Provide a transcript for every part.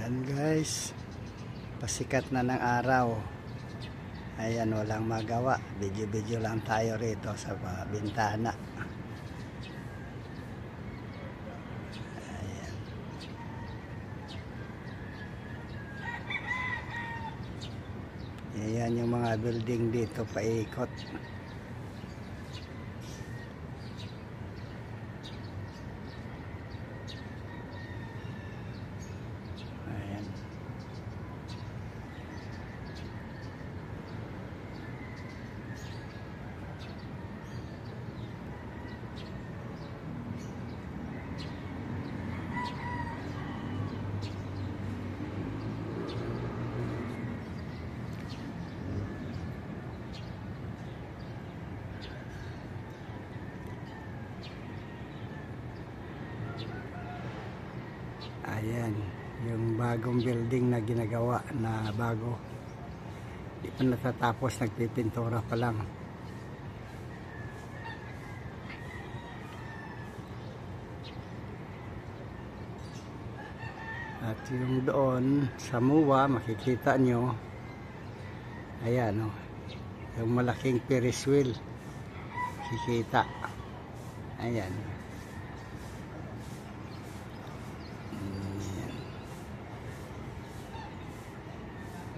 Ayan guys, pasikat na ng araw. Ayan, walang magawa, video lang tayo rito sa bintana. Ayan. Ayan yung mga building dito paikot. Ayan, yung bagong building na ginagawa na bago. Di pa natatapos, nagpipintura pa lang. At yung doon sa MUA, makikita nyo, ayan o, yung malaking Ferris wheel, makikita. Ayan.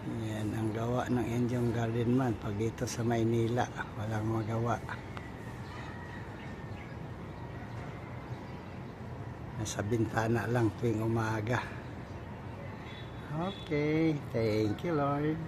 Yan ang gawa ng Indian Garden man. Pag dito sa Maynila, walang magawa. Nasa bintana lang tuwing umaga. Okay, thank you Lord.